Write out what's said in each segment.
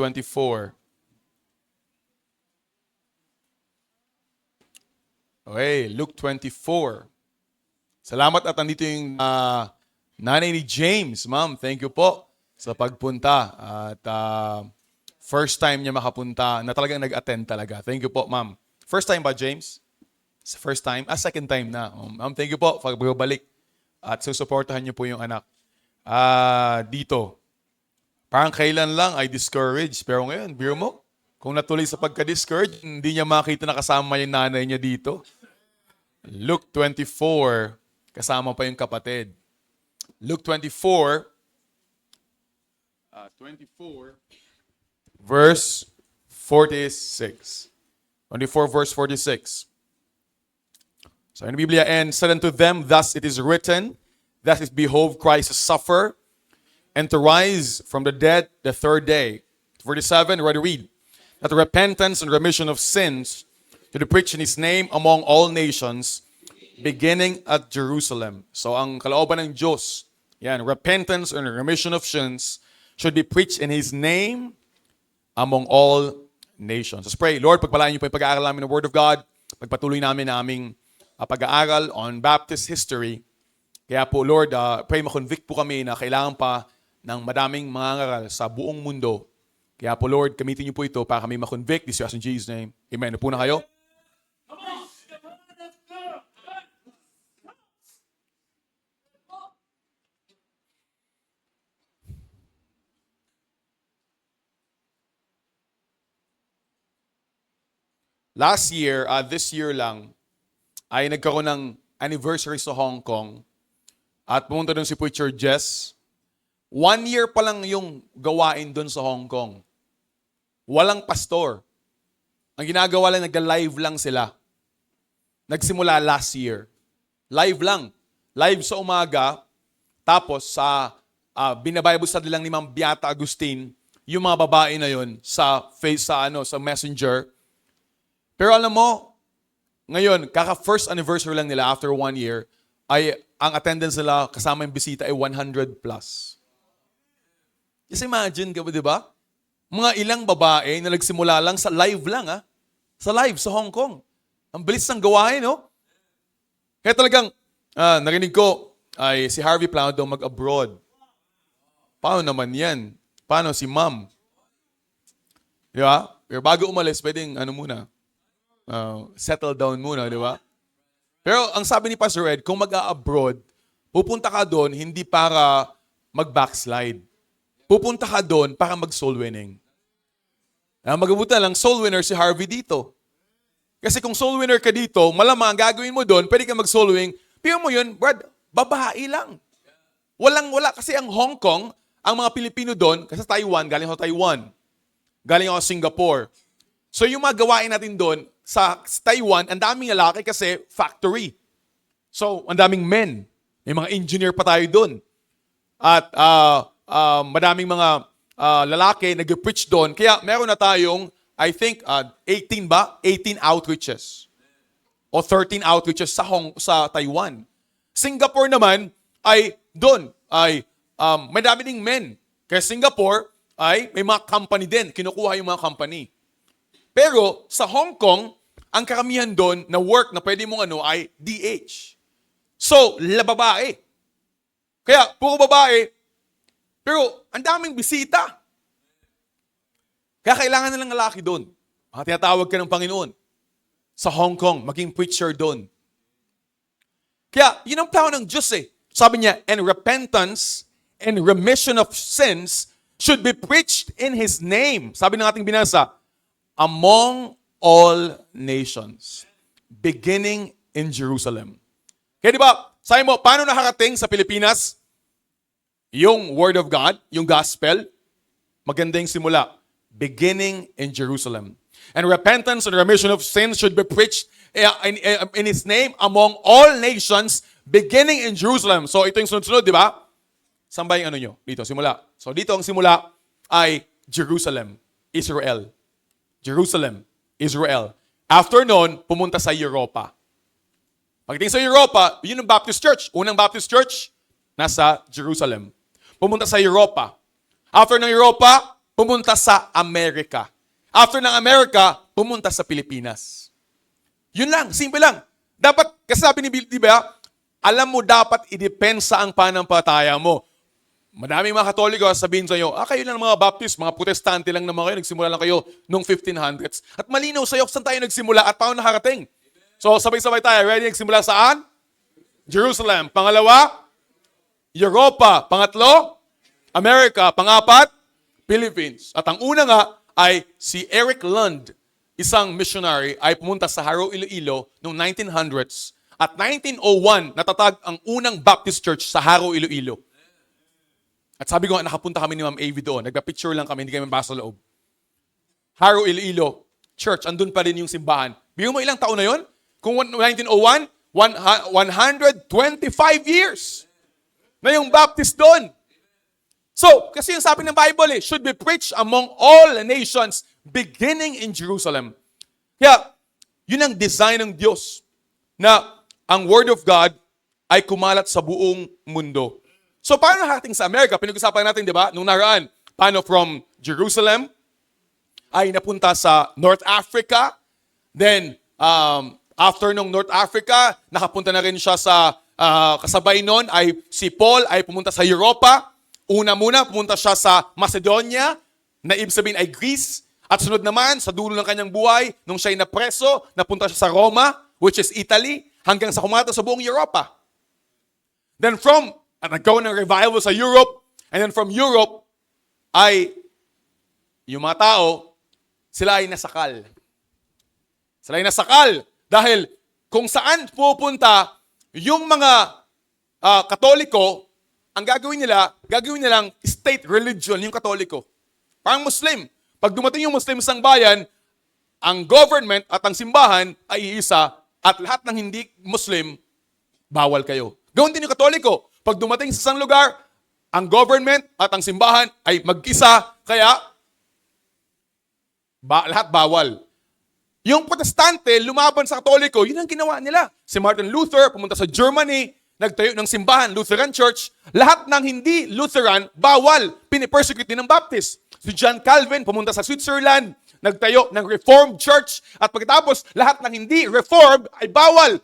24. Okay, Luke 24. Salamat at nandito yung nanay ni James. Ma'am, thank you po sa pagpunta. At first time niya makapunta na talagang nag-attend talaga. Thank you po, ma'am. First time ba, James? First time? Second time na. Ma'am, thank you po pag balik. At susuportahan niyo po yung anak. Dito, parang kailan lang ay discouraged. Pero ngayon, biro mo, kung natuloy sa pagka-discourage, hindi niya makita na kasama yung nanay niya dito. Luke 24, kasama pa yung kapatid. Luke 24, verse 46. 24 verse 46. So in the Biblia, and said unto them, thus it is written, that is, behold, Christ to suffer, and to rise from the dead the third day. 47, ready to read. That repentance and remission of sins to be preached in His name among all nations, beginning at Jerusalem. So ang kalooban ng Diyos, yan, repentance and remission of sins should be preached in His name among all nations. Let's pray. Lord, pagpalain niyo po yung pag-aaral namin ng Word of God. Pagpatuloy namin aming pag-aaral on Baptist history. Kaya po, Lord, pray ma-convict po kami na kailangan pa ng madaming mga ngaral sa buong mundo. Kaya po, Lord, gamitin niyo po ito para kami ma-convict. This is in Jesus' name. Amen. Upo na kayo. Last year, this year lang, ay nagkaroon ng anniversary sa Hong Kong at pumunta doon si Preacher Jess. 1 year pa lang yung gawain doon sa Hong Kong. Walang pastor. Ang ginagawa lang, nag-live lang sila. Nagsimula last year. Live lang. Live sa umaga. Tapos sa binabible study lang ni Ma'am Beata Agustin, yung mga babae na yon sa sa Messenger. Pero alam mo, ngayon, kaka-first anniversary lang nila after 1 year, ay ang attendance nila kasama yung bisita ay 100 plus. Just imagine ka ba, di ba? Mga ilang babae na nagsimula lang sa live lang, sa live sa Hong Kong. Ang bilis ng gawain, no? Kaya talagang, narinig ko, ay si Harvey plano daw mag-abroad. Paano naman yan? Paano si Ma'am? Di ba? Pero bago umalis, pwedeng muna, settle down muna, di ba? Pero ang sabi ni Pastor Ed, kung mag-a-abroad, pupunta ka doon hindi para mag-backslide. Pupunta ka doon para mag-soul winning. Magabuti lang, soul winner si Harvey dito. Kasi kung soul winner ka dito, malamang gagawin mo doon, pwede ka mag-soul winning. Pero mo yun, Brad, babae lang. Walang-wala. Kasi ang Hong Kong, ang mga Pilipino doon, kasi Taiwan, galing ako Taiwan. Galing ako Singapore. So yung mga gawain natin doon, sa Taiwan, ang daming lalaki kasi factory. So, ang daming men. May mga engineer pa tayo doon. At madaming mga lalaki nag-preach doon. Kaya meron na tayong, I think, 18 outreaches. O 13 outreaches sa Taiwan. Singapore naman ay doon ay madami ding men. Kaya Singapore ay may mga company din. Kinukuha yung mga company. Pero sa Hong Kong, ang karamihan doon na work na pwede mong ay DH. So, babae. Kaya, puro babae, pero ang daming bisita. Kaya kailangan nilang lalaki doon. Tinatawag ka ng Panginoon. Sa Hong Kong, maging preacher doon. Kaya, yun ang plano ng Diyos Sabi niya, and repentance and remission of sins should be preached in His name. Sabi ng ating binasa, among all nations, beginning in Jerusalem. Kaya di ba, sabi mo, paano nakarating sa Pilipinas yung Word of God, yung Gospel? Maganda yung simula. Beginning in Jerusalem. And repentance and remission of sins should be preached in His name among all nations, beginning in Jerusalem. So ito yung sunod-sunod, di ba? Saan ba yung nyo? Dito, simula. So dito ang simula ay Jerusalem, Israel. Jerusalem, Israel. After noon, pumunta sa Europa. Pagdating sa Europa, yun ang Baptist Church. Unang Baptist Church, nasa Jerusalem. Pumunta sa Europa. After ng Europa, pumunta sa Amerika. After ng Amerika, pumunta sa Pilipinas. Yun lang, simple lang. Dapat, kasi sabi ni Bill, di ba, alam mo dapat idepensa ang panampalataya mo. Madaming mga Katoliko sabihin sa iyo, kayo lang mga Baptist, mga Protestante lang naman kayo, nagsimula lang kayo noong 1500s. At malinaw sa iyo, saan tayo nagsimula at paano nakarating? So, sabay-sabay tayo. Ready? Nagsimula saan? Jerusalem. Pangalawa, Europa. Pangatlo, America. Pangapat, Philippines. At ang una nga ay si Eric Lund, isang missionary, ay pumunta sa Haro, Iloilo noong 1900s. At 1901, natatag ang unang Baptist Church sa Haro, Iloilo. At sabi ko nga, nakapunta kami ni Ma'am AV doon. Nagpa-picture lang kami, hindi kami basa loob. Haro, Iloilo, church, andun pa rin yung simbahan. Bigyan mo ilang taon na yon? Kung 1901, 125 years na yung Baptist doon. So, kasi yung sabi ng Bible should be preached among all nations, beginning in Jerusalem. Kaya, yun ang design ng Diyos, na ang Word of God ay kumalat sa buong mundo. So, paano nakarating sa Amerika? Pinag-usapan natin, di ba? Nung naraan, paano from Jerusalem ay napunta sa North Africa. Then, after nung North Africa, nakapunta na rin siya sa kasabay nun ay si Paul ay pumunta sa Europa. Una muna, pumunta siya sa Macedonia, na ibig sabihin ay Greece. At sunod naman, sa dulo ng kanyang buhay, nung siya'y napreso, napunta siya sa Roma, which is Italy, hanggang sa kumata sa buong Europa. Then nagkaroon ng revival sa Europe, and then from Europe, ay yung mga tao, sila ay nasakal. Sila ay nasakal dahil kung saan pupunta yung mga Katoliko, ang gagawin nilang state religion, yung Katoliko. Parang Muslim. Pag dumating yung Muslim sa bayan, ang government at ang simbahan ay iisa at lahat ng hindi Muslim, bawal kayo. Gawin din yung Katoliko. Pag dumating sa isang lugar, ang government at ang simbahan ay mag-isa, kaya lahat bawal. Yung Protestante, lumaban sa Katoliko, yun ang ginawa nila. Si Martin Luther, pumunta sa Germany, nagtayo ng simbahan, Lutheran Church. Lahat ng hindi Lutheran, bawal. Pinipersecute din ng Baptist. Si John Calvin, pumunta sa Switzerland, nagtayo ng Reformed Church. At pagkatapos, lahat ng hindi Reformed ay bawal.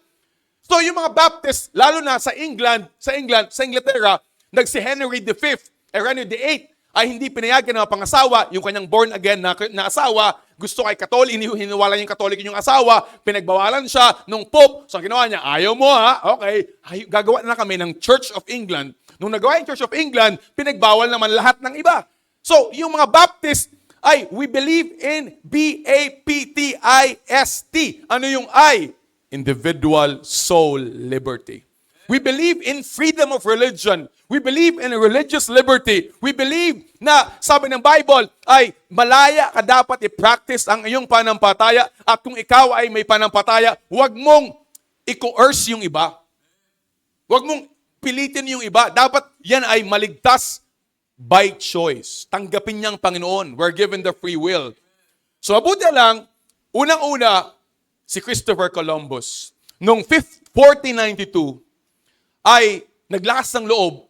So yung mga Baptist, lalo na sa Inglaterra, nagsi Henry V, Henry VIII, ay hindi pinayagan ng mga pangasawa, yung kanyang born again na asawa, gusto kay Katolik, hiniwala yung Katolik yung asawa, pinagbawalan siya nung Pope. So ang ginawa niya, ayaw mo okay, gagawa na kami ng Church of England. Nung nagawa yung Church of England, pinagbawal naman lahat ng iba. So yung mga Baptist ay, we believe in Baptist. Ano yung I? Individual soul liberty. We believe in freedom of religion. We believe in religious liberty. We believe na, sabi ng Bible, ay malaya ka dapat i-practice ang iyong panampalataya at kung ikaw ay may panampalataya, huwag mong i-coerce yung iba. Huwag mong pilitin yung iba. Dapat yan ay maligtas by choice. Tanggapin niyang Panginoon. We're given the free will. So, mabuti lang, unang-una, si Christopher Columbus. Noong 1492, ay naglakas ng loob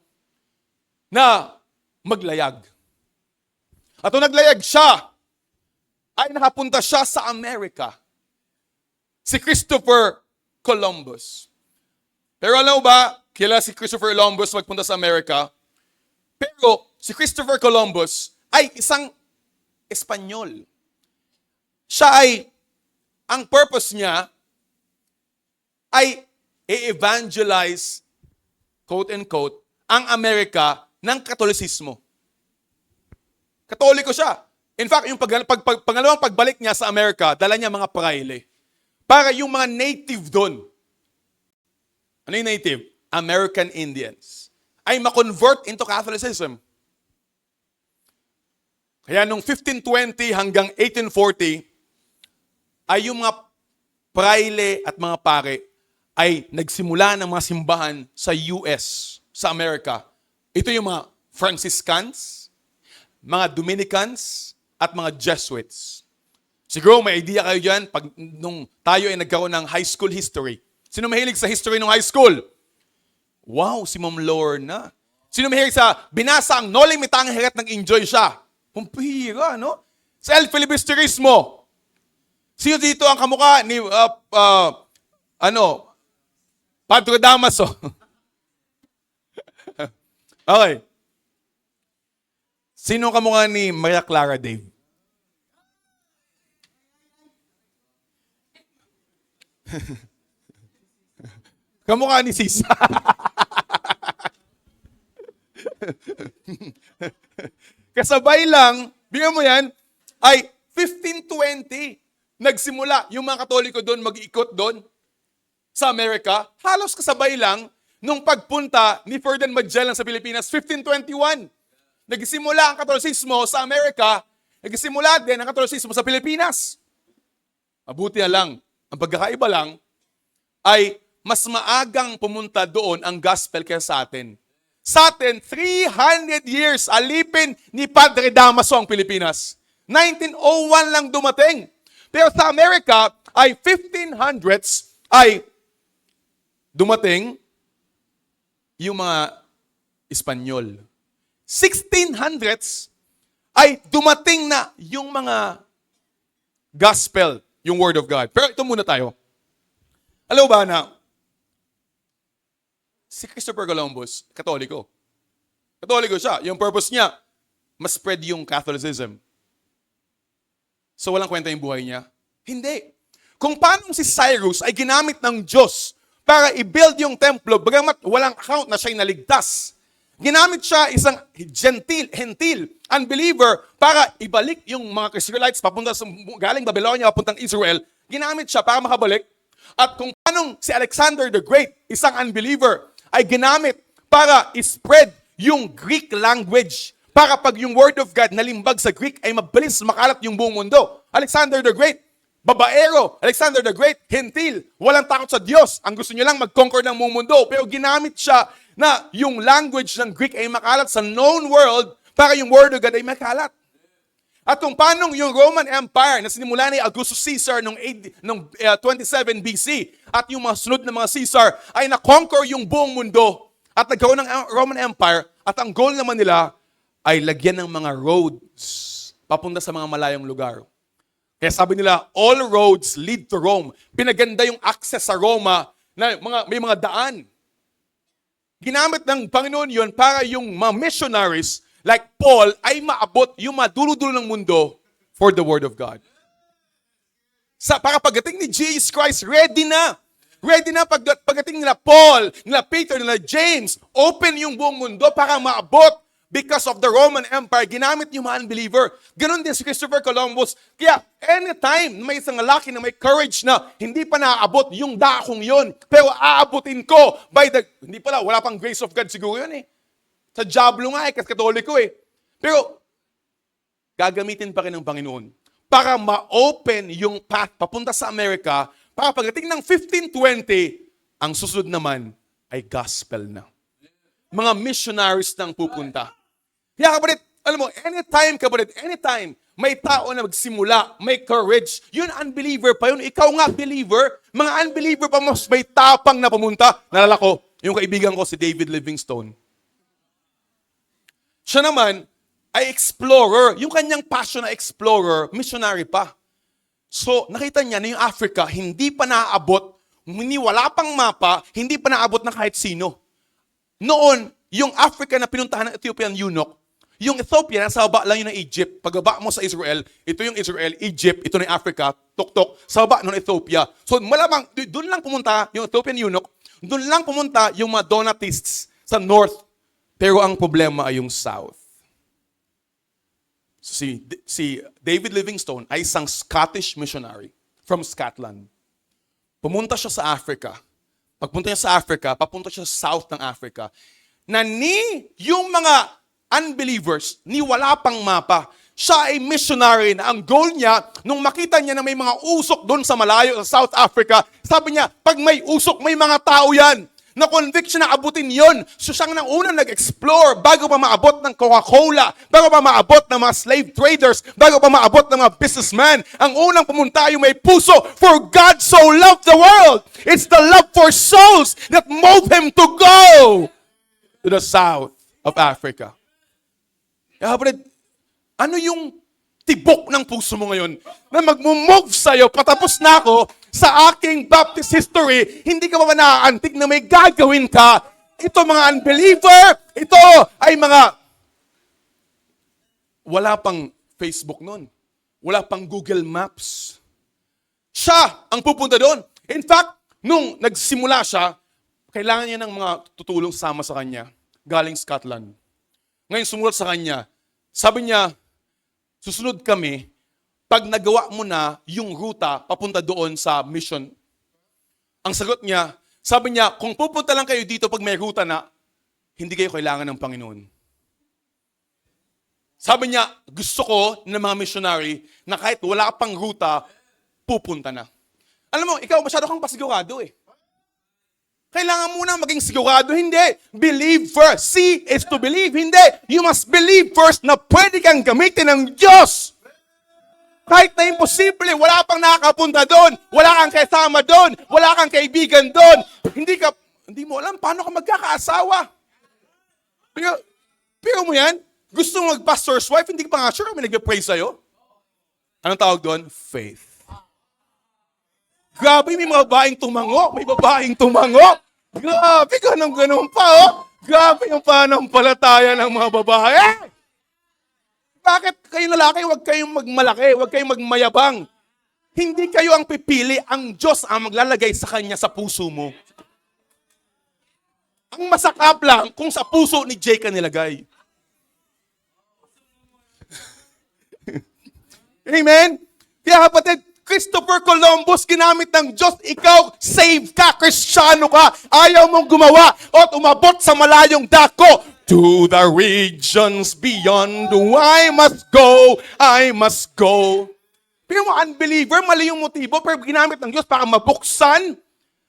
na maglayag. At nung naglayag siya, ay nakapunta siya sa Amerika. Si Christopher Columbus. Pero alam mo ba, kailan si Christopher Columbus magpunta sa Amerika? Pero si Christopher Columbus ay isang Espanyol. Siya ay, ang purpose niya ay i-evangelize, quote-unquote, ang Amerika ng Katolisismo. Katoliko siya. In fact, yung pangalawang pagbalik niya sa Amerika, dala niya mga praile. Para yung mga native doon, ano yung native? American Indians, ay ma-convert into Catholicism. Kaya nung 1520 hanggang 1840, ay yung mga praile at mga pare ay nagsimula ng mga simbahan sa US, sa Amerika. Ito yung mga Franciscans, mga Dominicans, at mga Jesuits. Siguro may idea kayo dyan pag nung tayo ay nagkaroon ng high school history. Sino mahilig sa history ng high school? Wow, si Ma'am Lorna. Sino mahilig sa binasa ang Noli Me Tangere at nag-enjoy siya? Pumpihira, no? Sa El Filibusterismo, sino dito ang kamukha ni, Padre Damaso? Okay. Sino ang kamukha ni Maria Clara Dave? Kamukha ni Sisa. Kasabay lang, bigyan mo yan, ay 1520, nagsimula yung mga Katoliko doon, mag-ikot doon sa Amerika. Halos kasabay lang nung pagpunta ni Ferdinand Magellan sa Pilipinas, 1521. Nagsimula ang Katolisismo sa Amerika, nagsimula din ang Katolisismo sa Pilipinas. Mabuti na lang, ang pagkakaiba lang ay mas maagang pumunta doon ang gospel kaysa sa atin. Sa atin, 300 years alipin ni Padre Damaso ang Pilipinas. 1901 lang dumating. Pero sa Amerika ay 1500s ay dumating yung mga Espanyol. 1600s ay dumating na yung mga gospel, yung Word of God. Pero ito muna tayo. Alam ba na si Christopher Columbus, Katoliko. Katoliko siya. Yung purpose niya, mas spread yung Catholicism. So walang kwenta yung buhay niya? Hindi. Kung paano si Cyrus ay ginamit ng Diyos para i-build yung templo, bagamat walang account na siya'y naligtas. Ginamit siya isang hentil, unbeliever, para ibalik yung mga Israelites papunta sa galing Babylonia, papuntang Israel. Ginamit siya para makabalik. At kung paano si Alexander the Great, isang unbeliever, ay ginamit para i-spread yung Greek language. Para pag yung Word of God nalimbag sa Greek ay mabilis makalat yung buong mundo. Alexander the Great, babaero. Alexander the Great, hentil. Walang takot sa Diyos. Ang gusto niya lang mag-conquer ng buong mundo. Pero ginamit siya na yung language ng Greek ay makalat sa known world para yung Word of God ay makalat. At kung paano yung Roman Empire na sinimula ni Augustus Caesar noong 27 BC at yung mga sunod na mga Caesar ay na-conquer yung buong mundo at nagkaroon ng Roman Empire at ang goal naman nila ay lagyan ng mga roads papunta sa mga malayong lugar. Kaya sabi nila, all roads lead to Rome. Pinaganda yung access sa Roma na may mga daan. Ginamit ng Panginoon yun para yung mga missionaries like Paul, ay maabot yung madulo-dulo ng mundo for the Word of God. Para pagdating ni Jesus Christ, ready na. Ready na pagdating nila Paul, nila Peter, nila James, open yung buong mundo para maabot because of the Roman Empire. Ginamit yung mga unbeliever. Ganon din si Christopher Columbus. Kaya anytime may isang lalaki na may courage na hindi pa naaabot yung dakong yon, pero aabutin ko by the, hindi pala, wala pang grace of God siguro yun eh. Sa Diablo nga kasi Katoliko eh. Pero, gagamitin pa rin ng Panginoon para ma-open yung path papunta sa Amerika para pagdating ng 1520, ang susunod naman ay gospel na. Mga missionaries nang pupunta. Kaya kapatid, alam mo, anytime, may tao na magsimula, may courage, yun unbeliever pa yun. Ikaw nga believer, mga unbeliever pa mas may tapang na pumunta. Nalala ko, yung kaibigan ko si David Livingstone. Siya naman ay explorer. Yung kanyang passion na explorer, missionary pa. So, nakita niya na yung Africa, hindi pa naaabot, wala pang mapa, hindi pa naaabot ng kahit sino. Noon, yung Africa na pinuntahan ng Ethiopian eunuch, yung Ethiopia, nasa baba lang yun ng Egypt. Pagbaba mo sa Israel, ito yung Israel, Egypt, ito na yung Africa, tuktok, sa baba ng Ethiopia. So, malamang, doon lang pumunta yung Ethiopian eunuch, doon lang pumunta yung mga Donatists sa north. Pero ang problema ay yung south. Si David Livingstone ay isang Scottish missionary from Scotland. Pumunta siya sa Africa. Pagpunta niya sa Africa, papunta siya sa south ng Africa. Na yung mga unbelievers, wala pang mapa. Siya ay missionary na ang goal niya, nung makita niya na may mga usok doon sa malayo, sa South Africa, sabi niya, pag may usok, may mga tao yan. Na-convict siya na abutin yon. So siyang nang unang nag-explore bago pa maabot ng Coca-Cola, bago pa maabot ng mga slave traders, bago pa maabot ng mga businessman. Ang unang pumunta yung may puso, for God so loved the world. It's the love for souls that moved him to go to the south of Africa. Kapatid, Ano yung tibok ng puso mo ngayon na mag-move sa'yo, patapos na ako sa aking Baptist history, hindi ka ba naaantig na may gagawin ka? Ito mga unbeliever, ito ay mga wala pang Facebook nun. Wala pang Google Maps. Siya ang pupunta doon. In fact, nung nagsimula siya, kailangan niya ng mga tutulong sama sa kanya, galing Scotland. Ngayon sumulat sa kanya, sabi niya, susunod kami, pag nagawa mo na yung ruta papunta doon sa mission. Ang sagot niya, sabi niya, kung pupunta lang kayo dito pag may ruta na, hindi kayo kailangan ng Panginoon. Sabi niya, gusto ko ng mga missionary na kahit wala pang ruta, pupunta na. Alam mo, ikaw masyado kang pasigurado eh. Kailangan muna maging sigurado. Hindi. Believe first. See is to believe. Hindi. You must believe first na pwede kang gamitin ng Diyos. Kahit na imposible, wala pang nakakapunta doon. Wala kang kasama doon. Wala kang kaibigan doon. Hindi mo alam paano ka magkakaasawa. Pero mo yan, gusto mo mag-pastor's wife, hindi ka pa nga sure kung may nagpe-pray sa'yo. Anong tawag doon? Faith. Grabe, may mga babaeng tumango. May babaeng tumango. Grabe, ganun pa, oh. Grabe yung panampalataya ng mga babae. Bakit kayo lalaki, huwag kayong magmalaki, huwag kayong magmayabang. Hindi kayo ang pipili, ang Diyos ang maglalagay sa kanya sa puso mo. Ang masakap lang kung sa puso ni Jay ka nilagay. Amen? Kaya kapatid, Christopher Columbus, ginamit ng Diyos, ikaw, save ka, Kristiyano ka, ayaw mong gumawa, at umabot sa malayong dako. To the regions beyond, I must go. Pero mo, unbeliever, mali yung motibo, pero ginamit ng Diyos para mabuksan.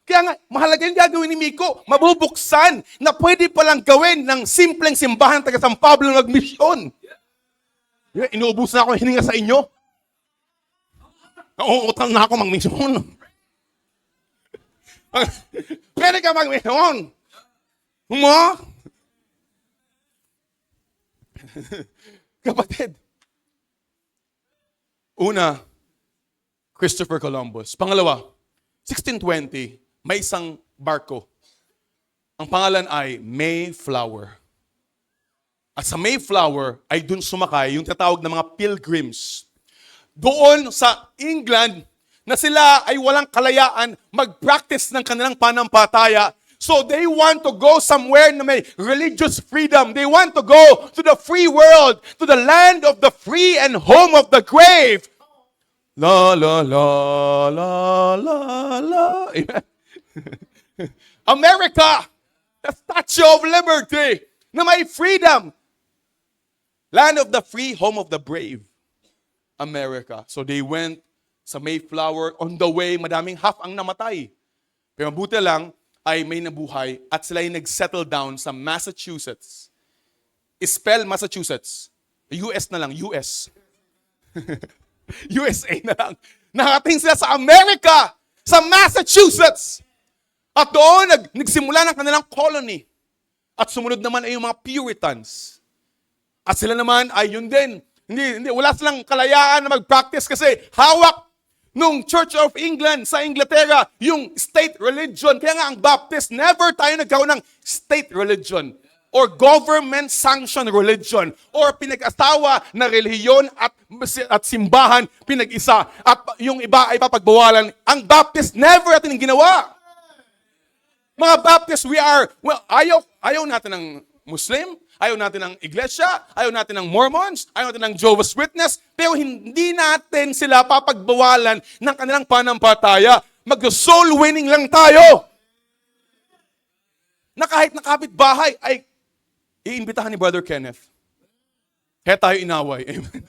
Kaya nga, mahalaga yung gagawin ni Miko, mabubuksan, na pwede palang gawin ng simpleng simbahan taga San Pablo nagmisyon. Inuubos na ako yung hininga sa inyo. Nauutang na ako mag-misyon. Pwede ka mag-misyon. Mo? Kapatid. Una, Christopher Columbus. Pangalawa, 1620, may isang barko. Ang pangalan ay Mayflower. At sa Mayflower ay dun sumakay yung tatawag na mga pilgrims. Doon sa England na sila ay walang kalayaan mag-practice ng kanilang panampalataya. So they want to go somewhere na may religious freedom. They want to go to the free world, to the land of the free and home of the grave. La, la, la, la, la, la. Amen. America, the Statue of Liberty, na may freedom. Land of the free, home of the brave. America. So they went sa Mayflower. On the way, madaming half ang namatay. Pero mabuti lang ay may nabuhay at sila ay nag-settle down sa Massachusetts. Spell Massachusetts. US na lang, US. USA na lang. Nakating sila sa America, sa Massachusetts. At doon, nagsimula ng kanilang colony. At sumunod naman ay yung mga Puritans. At sila naman ay yun din. Wala silang kalayaan na mag-practice kasi hawak nung Church of England sa Inglaterra yung state religion. Kaya nga ang Baptist, never tayo nagkaroon ng state religion or government-sanctioned religion or pinag-asawa na relihiyon at simbahan pinag-isa at yung iba ay papagbawalan. Ang Baptist, never natin ginawa. Mga Baptist, ayaw natin ng Muslim, ayaw natin ng Iglesia, ayaw natin ng Mormons, ayaw natin ng Jehovah's Witness, pero hindi natin sila papagbawalan ng kanilang panampalataya. Mag-soul winning lang tayo. Na kahit nakapit-bahay ay iimbitahan ni Brother Kenneth. Kaya tayo inaway. Amen.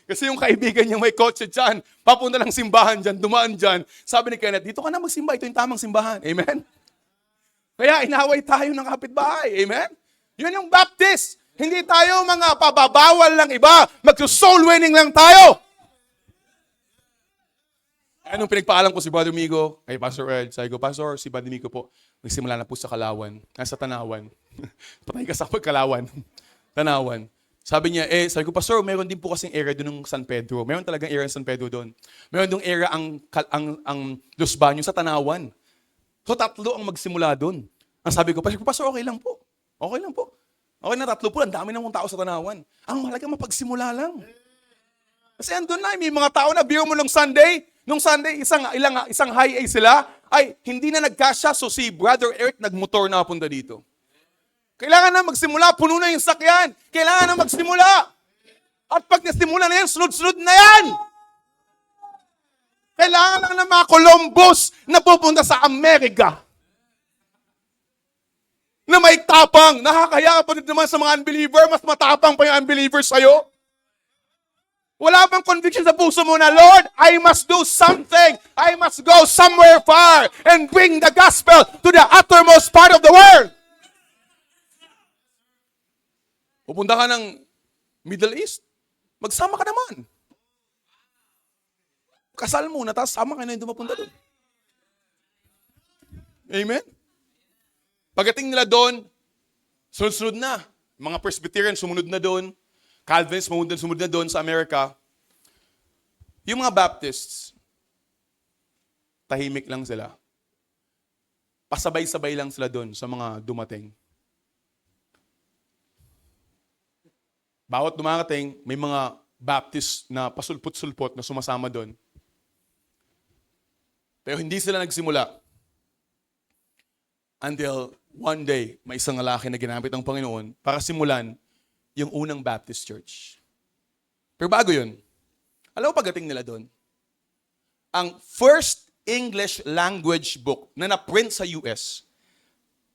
Kasi yung kaibigan niya may kotse dyan, papunta ng simbahan dyan, dumaan dyan, sabi ni Kenneth, dito ka na magsimba, ito yung tamang simbahan. Amen? Kaya inaway tayo ng kapitbahay. Amen? Yun yung Baptist. Hindi tayo mga pababawal lang iba. Mag-soul winning lang tayo. Anong pinagpaalam ko si Brother Migo, kay Pastor Ed, sabi ko, Pastor, si Brother Migo po, nagsimula na po sa Kalawan, nasa Tanawan. Patay ka sa pagkalawan. Tanawan. Sabi niya, sabi ko, Pastor, meron din po kasing area doon ng San Pedro. Meron talagang area ng San Pedro doon. Meron doon area ang Los Baños sa Tanawan. So, 3 ang magsimula doon. Ang sabi ko, Pastor, okay lang po. Okay lang po. Okay na 3 po, ang dami namang tao sa Tanawan. Ang mahalaga, mapagsimula lang. Kasi andun na, may mga tao na biro mo nung Sunday, isang high A sila, ay hindi na nagkasya, so si Brother Eric nagmotor na punta dito. Kailangan na magsimula, puno na yung sakyan. Kailangan na magsimula. At pag nasimula na yan, sunod-sunod na yan. Kailangan lang ng mga Columbus na pupunta sa Amerika. Na may tapang. Nakakaya ka pa din naman sa mga unbeliever, mas matapang pa yung unbeliever sa'yo. Wala bang conviction sa puso mo na, Lord, I must do something. I must go somewhere far and bring the gospel to the uttermost part of the world. Pupunta ka ng Middle East, magsama ka naman. Kasal muna, tapos sama ka na yung mapunta doon. Amen? Pagdating nila doon, sunod-sunod na. Mga Presbyterian sumunod na doon. Calvinists sumunod na doon sa Amerika. Yung mga Baptists, tahimik lang sila. Pasabay-sabay lang sila doon sa mga dumating. Bawat dumarating, may mga Baptist na pasulpot-sulpot na sumasama doon. Pero hindi sila nagsimula. Until one day, may isang lalaki na ginamit ng Panginoon para simulan yung unang Baptist Church. Pero bago yun, alam mo pagdating nila doon, ang first English language book na na-print sa US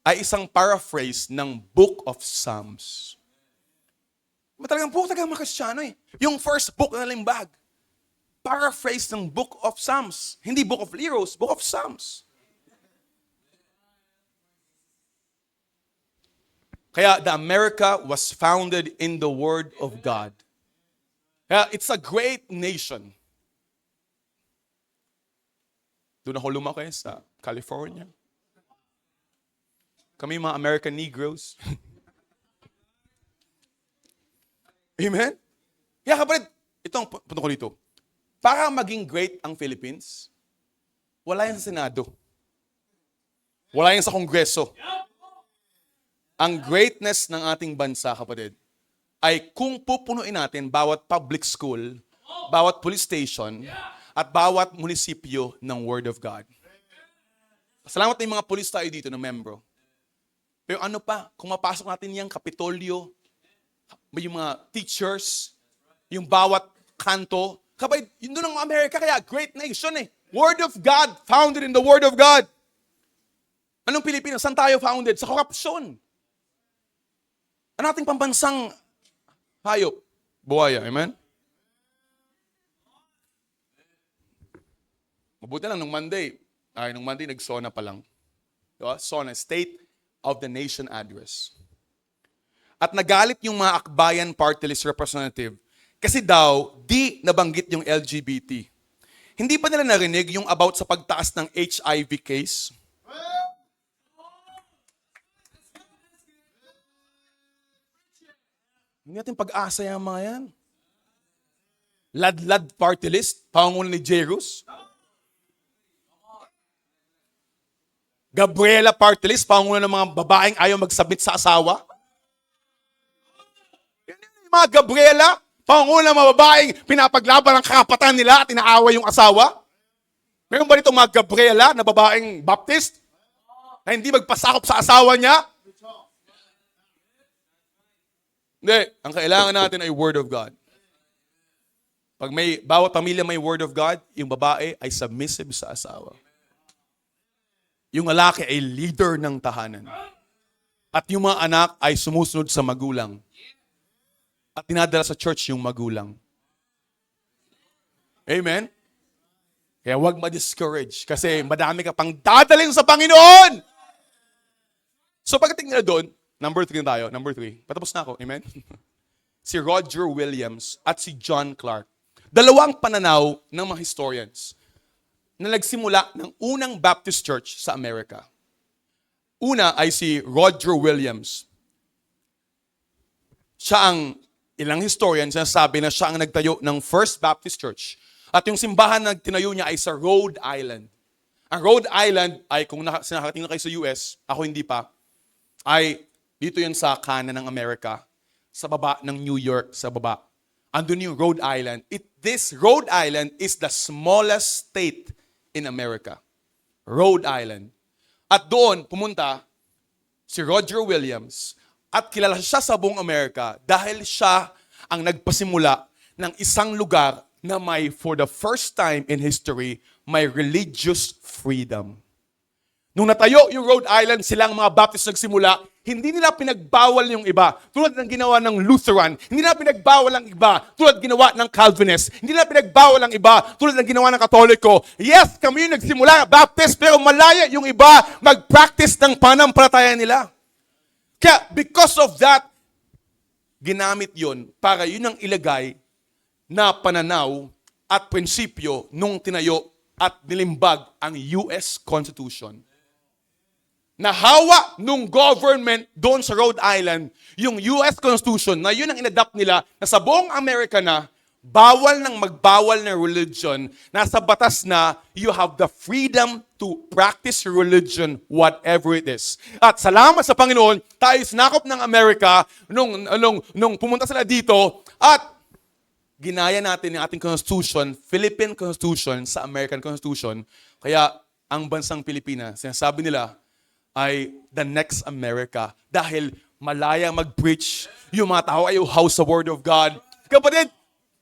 ay isang paraphrase ng Book of Psalms. Talagang mga Kristiyano eh. Yung first book na limbag, paraphrase ng Book of Psalms. Hindi Book of Lyros, Book of Psalms. Kaya the America was founded in the Word of God. Kaya it's a great nation. Doon ako lumaki sa California. Kami mga American Negroes. Amen? Kaya kapatid, itong punto ko dito. Para maging great ang Philippines, wala yan sa Senado. Wala yan sa Kongreso. Ang greatness ng ating bansa, kapatid, ay kung pupunuin natin bawat public school, bawat police station, at bawat munisipyo ng Word of God. Salamat na yung mga police tayo dito na membro. Pero ano pa, kung mapasok natin yung Kapitolyo, yung mga teachers, yung bawat kanto, kapatid, yun doon ang Amerika, kaya great nation eh. Word of God, founded in the Word of God. Anong Pilipinas? Saan tayo founded? Sa korupsyon. Ano ating pambansang hayop? Buhaya, amen? Mabuti lang, nung Monday, nag-SONA pa lang. Diba? SONA, State of the Nation Address. At nagalit yung mga Akbayan Party List representative kasi daw, di nabanggit yung LGBT. Hindi pa nila narinig yung about sa pagtaas ng HIV case. Hindi natin pag-asa yung mga yan. Ladlad Party List, pangunguna ni Jerus. Gabriela Party List, pangunguna ng mga babaeng ayaw mag-submit sa asawa. Yung mga Gabriela, pangunguna ng mga babaeng pinapaglaban ang karapatan nila at inaaway yung asawa. Meron ba dito mga Gabriela na babaeng Baptist na hindi magpasakop sa asawa niya? Hindi. Ang kailangan natin ay Word of God. Pag bawat pamilya may Word of God, yung babae ay submissive sa asawa. Yung lalaki ay leader ng tahanan. At yung mga anak ay sumusunod sa magulang. At dinadala sa church yung magulang. Amen? Kaya huwag ma-discourage kasi madami ka pang dadalhin sa Panginoon. So pagdating nila doon, number 3 na tayo. Number 3. Patapos na ako. Amen? Si Roger Williams at si John Clark. Dalawang pananaw ng mga historians na nagsimula ng unang Baptist Church sa Amerika. Una ay si Roger Williams. Siya ang ilang historian sinasabi na siya ang nagtayo ng First Baptist Church. At yung simbahan na tinayo niya ay sa Rhode Island. Ang Rhode Island ay, kung nakakatingin kayo sa US, ako hindi pa, ay dito yan sa kanan ng Amerika, sa baba ng New York, sa baba. Andun yung Rhode Island. This Rhode Island is the smallest state in America. Rhode Island. At doon, pumunta si Roger Williams at kilala siya sa buong Amerika dahil siya ang nagpasimula ng isang lugar na may, for the first time in history, may religious freedom. Nung natayo yung Rhode Island, silang mga Baptist nagsimula, hindi nila pinagbawal yung iba. Tulad ng ginawa ng Lutheran, hindi nila pinagbawal ang iba. Tulad ginawa ng Calvinist, hindi nila pinagbawal ang iba. Tulad ng ginawa ng Katoliko. Yes, kami yung nagsimula, Baptist, pero malaya yung iba mag-practice ng panampalataya nila. Kaya because of that, ginamit yon para yun ang ilagay na pananaw at prinsipyo nung tinayo at nilimbag ang US Constitution. Nahawa nung government doon sa Rhode Island, yung US Constitution na yun ang inadapt nila na sa buong Amerika na bawal ng magbawal na religion, nasa batas na you have the freedom to practice your religion whatever it is. At salamat sa Panginoon, tayo sinakop ng Amerika nung pumunta sila dito at ginaya natin yung ating Constitution, Philippine Constitution sa American Constitution. Kaya ang bansang Pilipinas, sinasabi nila, ay the next America. Dahil malaya mag-preach, yung mga tao ay uhaw sa Word of God. Kapatid,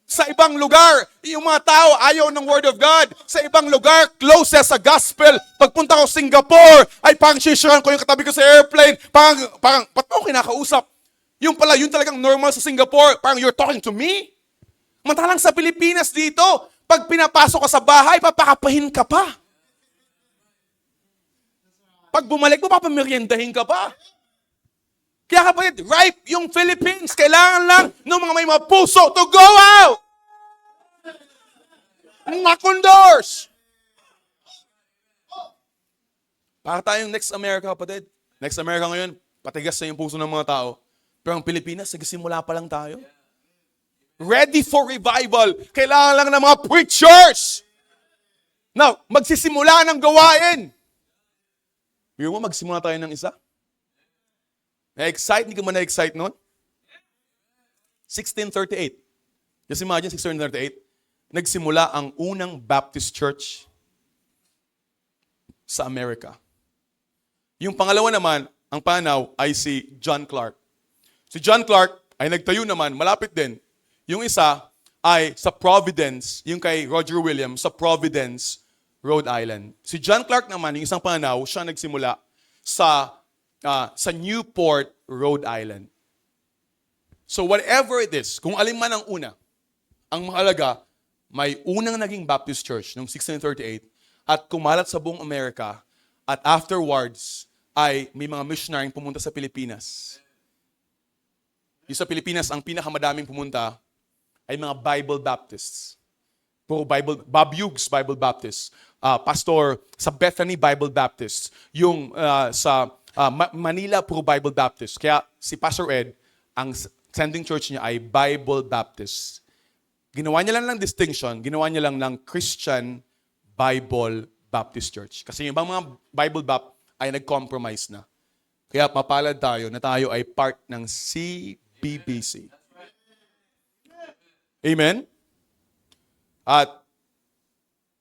sa ibang lugar, yung mga tao ayaw ng Word of God. Sa ibang lugar, closest sa gospel. Pagpunta ko Singapore, ay parang sisyahan ko yung katabi ko sa airplane. Parang, ba't mo kinakausap? Yung pala, yun talagang normal sa Singapore. Parang, you're talking to me? Mantalang sa Pilipinas dito, pag pinapasok ka sa bahay, papakapahin ka pa. Pag bumalik mo, papameryendahin ka pa. Kaya kapatid, ripe yung Philippines. Kailangan lang ng mga may mapuso to go out. Knock on doors. Para tayong next America, kapatid. Next America ngayon, patigas na yung puso ng mga tao. Pero ang Pilipinas, nagsimula pa lang tayo. Ready for revival. Kailangan lang ng mga preachers. Now, magsisimula ng gawain. Biro mo, magsimula tayo ng isa. Na-excite? Hindi ka man na-excite noon? 1638. Just imagine, 1638. Nagsimula ang unang Baptist Church sa Amerika. Yung pangalawa naman, ang panaw ay si John Clark. Si John Clark ay nagtayo naman, malapit din. Yung isa ay sa Providence, yung kay Roger Williams, sa Providence, Rhode Island. Si John Clark naman, yung isang panaw, siya nagsimula sa Newport, Rhode Island. So whatever it is, kung alin man ang una, ang mahalaga, may unang naging Baptist Church noong 1638 at kumalat sa buong Amerika at afterwards ay may mga missionary pumunta sa Pilipinas. Yung sa Pilipinas, ang pinakamadaming pumunta ay mga Bible Baptists. Bob Hughes Bible Baptist. Pastor sa Bethany Bible Baptist. Yung sa Manila puro Bible Baptist. Kaya si Pastor Ed, ang sending church niya ay Bible Baptist. Ginawa niya lang ng distinction, ginawa niya lang ng Christian Bible Baptist Church. Kasi yung ibang mga Bible Baptist ay nag-compromise na. Kaya mapalad tayo na tayo ay part ng CBBC. Amen? At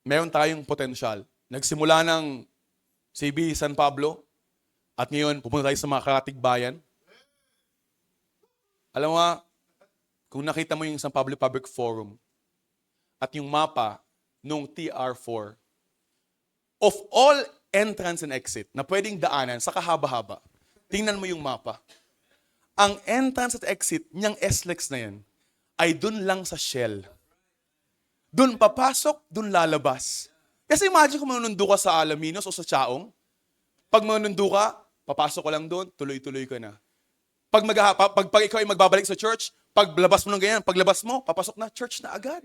meron tayong potensyal. Nagsimula ng CB San Pablo at ngayon pupunta tayo sa mga karatig bayan. Alam mo nga, kung nakita mo yung San Pablo Public Forum at yung mapa nung TR4, of all entrance and exit na pwedeng daanan sa kahaba-haba, tingnan mo yung mapa. Ang entrance at exit niyang SLEX na yan ay dun lang sa Shell. Doon papasok, doon lalabas. Kasi imagine kung manundo ka sa Alaminos o sa Chaong. Pag manundo ka, papasok ka lang doon, tuloy-tuloy ka na. Pag ikaw ay magbabalik sa church, paglabas mo ng ganyan, paglabas mo, papasok na, church na agad.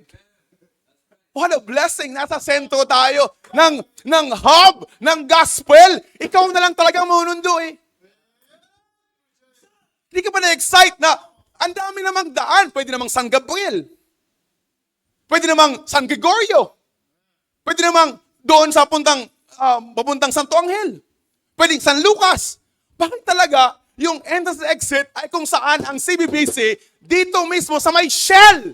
What a blessing! Nasa sentro tayo ng hub, ng gospel. Ikaw na lang talagang manundo eh. Hindi ka ba na-excite na Ang dami namang daan. Pwede namang San Gabriel. Pwede namang San Gregorio. Pwede namang doon sa papuntang Santo Angel. Pwede San Lucas. Bakit talaga yung entrance and exit ay kung saan ang CBBC dito mismo sa may Shell?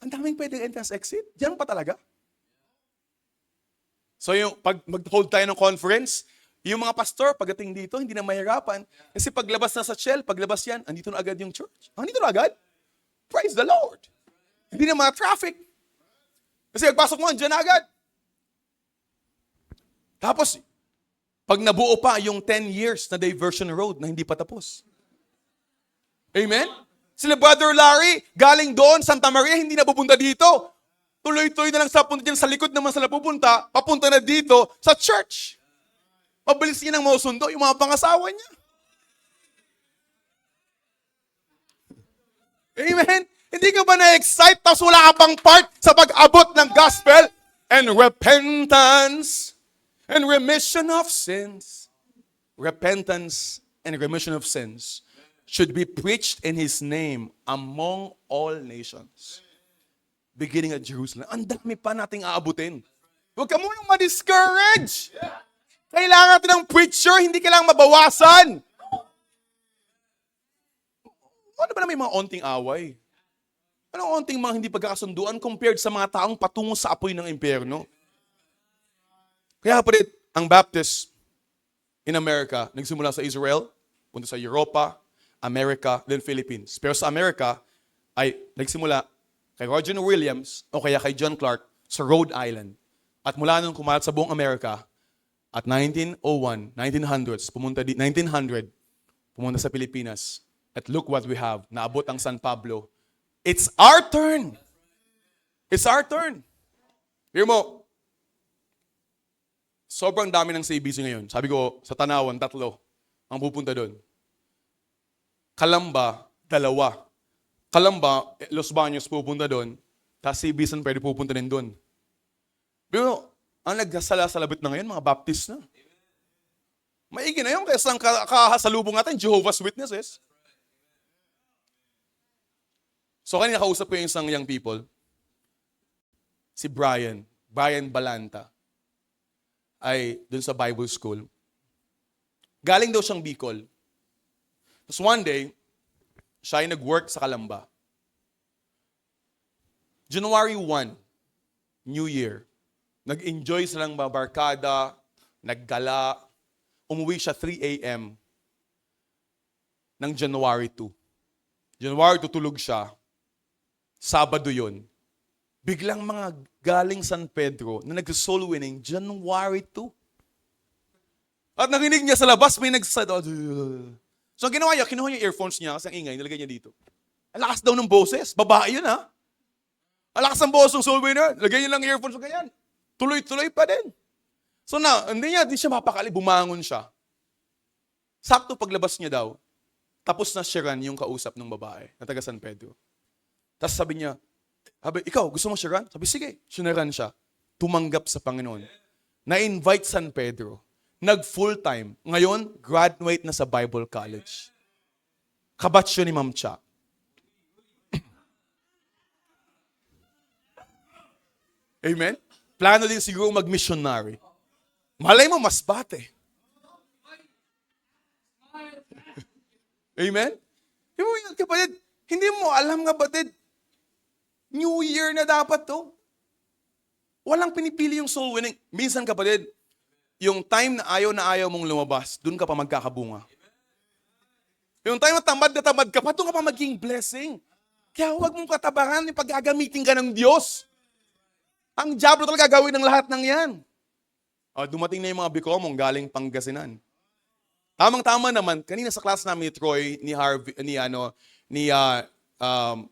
Ang daming pwedeng entrance exit. Diyan pa talaga. So yung pag mag-hold tayo ng conference, yung mga pastor, pagdating dito, hindi na mahirapan. Kasi paglabas na sa Shell, paglabas yan, andito na agad yung church. Andito na agad. Praise the Lord. Hindi na mga traffic. Kasi pagpasok mo, andyan na agad. Tapos, pag nabuo pa yung 10 years na diversion road na hindi pa tapos. Amen? Sila Brother Larry, galing doon, Santa Maria, hindi na pupunta dito. Tuloy-tuloy na lang sa punta dyan, sa likod naman sila pupunta, papunta na dito sa church. Mabilis niya nang mausundo yung mga pangasawa niya. Amen? Hindi ka ba na-excite tapos wala ka pang part sa pag-abot ng gospel? And repentance and remission of sins. Repentance and remission of sins should be preached in His name among all nations. Beginning at Jerusalem. Ang dami pa nating aabutin. Huwag ka munang ma-discourage. Kailangan natin ng preacher, hindi kailangan mabawasan. Ano ba na may mga onting away? Anong onting mga hindi pagkakasunduan compared sa mga taong patungo sa apoy ng impyerno? Kaya pa rin, ang Baptist in America, nagsimula sa Israel, punta sa Europa, America, then Philippines. Pero sa America, ay nagsimula kay Roger Williams o kaya kay John Clark sa Rhode Island. At mula nung kumalat sa buong Amerika, at 1901, 1900s, pumunta sa Pilipinas. At look what we have. Naabot ang San Pablo. It's our turn. It's our turn. Hear mo, sobrang dami ng CBC ngayon. Sabi ko, sa Tanawan, 3 ang pupunta doon. Calamba, 2. Calamba, Los Baños pupunta doon. Tapos CBC pwede pupunta din doon. Pero, ang nagsasalabit na ngayon, mga Baptist na. Maigi na yun kaysa ang kasalubong natin, Jehovah's Witnesses. So kanina kausap ko yung isang young people, si Brian Balanta, ay dun sa Bible School. Galing daw siyang Bicol. Tapos one day, siya ay nag-work sa Calamba. January 1, New Year, nag-enjoy silang mga barkada, naggala, umuwi siya 3 a.m. ng January 2. January 2 tulog siya. Sabado yun. Biglang mga galing San Pedro na nag-soul winning January 2. At nakinig niya sa labas, may nagsasabi. So ginawa niya, kinuha niya earphones niya kasi ang ingay, nilagay niya dito. Ang lakas daw ng boses. Babae yun ha. Ang lakas ng boses ng soul winner. Lagay niya lang earphones ko ganyan. Tuloy-tuloy pa din. So hindi siya mapakali, bumangon siya. Sakto paglabas niya daw, tapos na Sharon yung kausap ng babae na taga San Pedro. Tapos sabi niya, ikaw, gusto mo Sharon? Sabi, sige, Sharon siya. Tumanggap sa Panginoon. Na-invite San Pedro. Nag-full-time. Ngayon, graduate na sa Bible College. Kabatch yun ni Ma'am Cha. Amen? Plano din siguro mag-missionary. Malay mo, mas bate. Amen? Kapatid, hindi mo alam nga batid, New Year na dapat to. Walang pinipili yung soul winning. Minsan kapatid, yung time na ayaw mong lumabas, dun ka pa magkakabunga. Yung time na tamad ka pa, dun ka pa maging blessing. Kaya huwag mong katabaran yung paggagamitin ka ng Diyos. Ang diablo talaga gawin ng lahat ng yan. Dumating na yung mga bikomong galing Pangasinan. Tamang-tama naman, kanina sa class namin ni Troy, ni Harvey, ni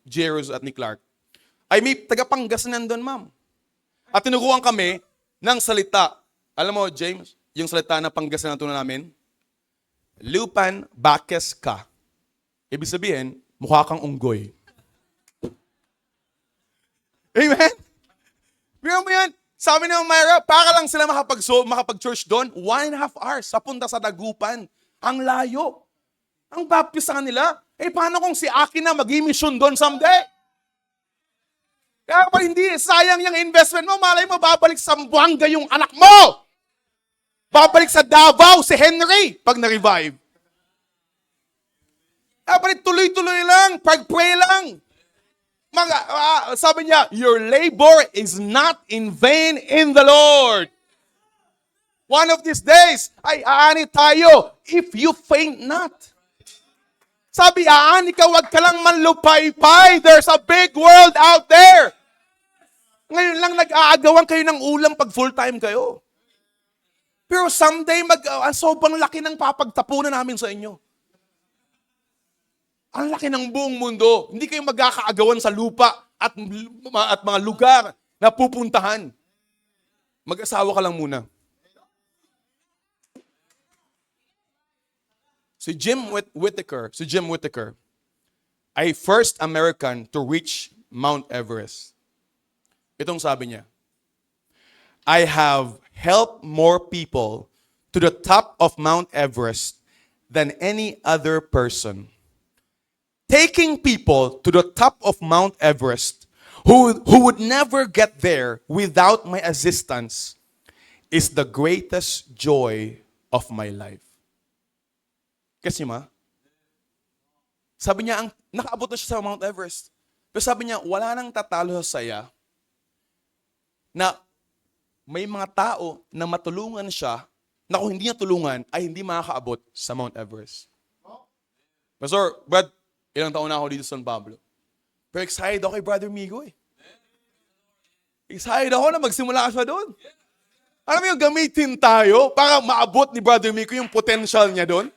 Jeros at ni Clark, ay may taga-Pangasinan doon, ma'am. At tinuruan kami ng salita. Alam mo, James, yung salita na Pangasinan tunan namin, lupan bakes ka. Ibig sabihin, mukha kang unggoy. Amen? Bigyan mo yan. Sabi ni Myra, para lang sila makapag-church doon, 1.5 hours sa punta sa Dagupan. Ang layo. Ang baptist sa kanila, Eh, paano kung si Aki na mag-mission doon someday? Kaya pa hindi, sayang yung investment mo. Malay mo, babalik sa Buanga yung anak mo. Babalik sa Davao si Henry pag na-revive. Kaya pa tuloy-tuloy lang, pag-pray lang. Sabi niya, your labor is not in vain in the Lord. One of these days, ay aani tayo if you faint not. Sabi, aani ka, wag ka lang manlupaypay. There's a big world out there. Ngayon lang nag-aagawan kayo ng ulam pag full-time kayo. Pero someday, sobrang laki ng papagtapunan namin sa inyo. Ang laki ng buong mundo. Hindi kayo magkakaagawan sa lupa at mga lugar na pupuntahan. Mag-asawa ka lang muna. Si Jim Whittaker ay first American to reach Mount Everest. Itong sabi niya, I have helped more people to the top of Mount Everest than any other person. Taking people to the top of Mount Everest who would never get there without my assistance is the greatest joy of my life. Kasi sabi niya, nakaabot na siya sa Mount Everest. Pero sabi niya, wala nang tatalo sa saya na may mga tao na matulungan siya na kung hindi niya tulungan ay hindi makakaabot sa Mount Everest. Pastor, Brad, ilang taon na ako dito sa San Pablo. Pero excited ako kay Brother Migo eh. Excited ako na magsimula siya doon. Alam mo yung gamitin tayo para maabot ni Brother Migo yung potential niya doon?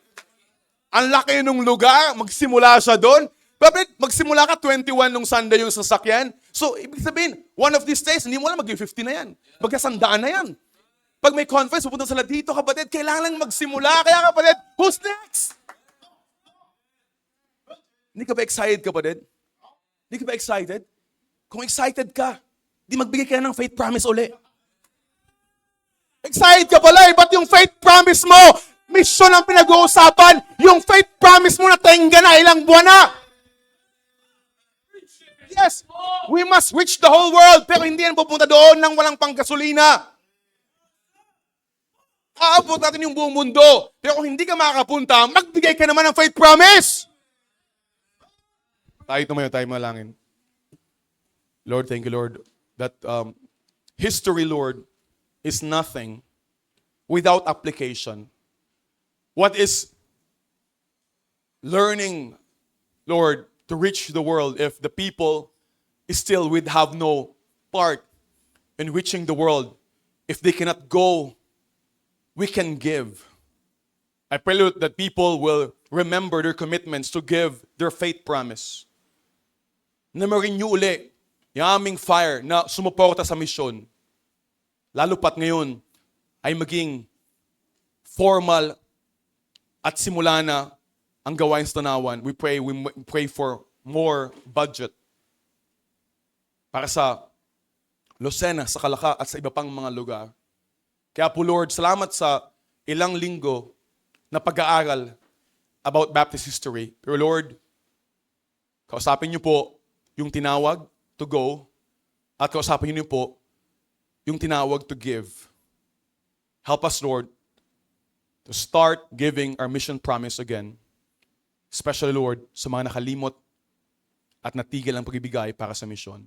Ang laki nung lugar, magsimula siya doon. But magsimula ka 21 nung Sunday yung sasakyan. So, ibig sabihin, one of these days, hindi mo lang mag-50 na yan. Magkasandaan na yan. Pag may conference, pupunta sila dito, kapatid, kailangan lang magsimula. Kaya kapatid, who's next? Hindi ka ba excited, kapatid? Hindi ka ba excited? Kung excited ka, di magbigay ka ng faith promise uli. Excited ka pala eh, ba't yung faith promise mo? Mission ang pinag-uusapan. Yung faith promise mo na tenga na ilang buwan na. Yes, we must reach the whole world, pero hindi yan pupunta doon nang walang panggasolina. Aabot natin yung buong mundo. Pero kung hindi ka makakapunta, magbigay ka naman ng faith promise. Tayo tumayo, tayo malangin. Lord, thank you, Lord, that history, Lord, is nothing without application. What is learning, Lord, to reach the world if the people still would have no part in reaching the world? If they cannot go, we can give. I pray, Lord, that people will remember their commitments to give their faith promise. Na ma-renew uli yung aming fire na sumuporta sa misyon. Lalo pat ngayon ay maging formal at simula na ang gawain sa Tanawan. We pray for more budget para sa Lucena, sa Calaca at sa iba pang mga lugar. Kaya po Lord, salamat sa ilang linggo na pag-aaral about Baptist history. Pero Lord, kausapin niyo po yung tinawag to go at kausapin niyo po yung tinawag to give. Help us, Lord, to start giving our mission promise again. Especially, Lord, sa mga nakalimot at natigil ang pagbibigay para sa misyon.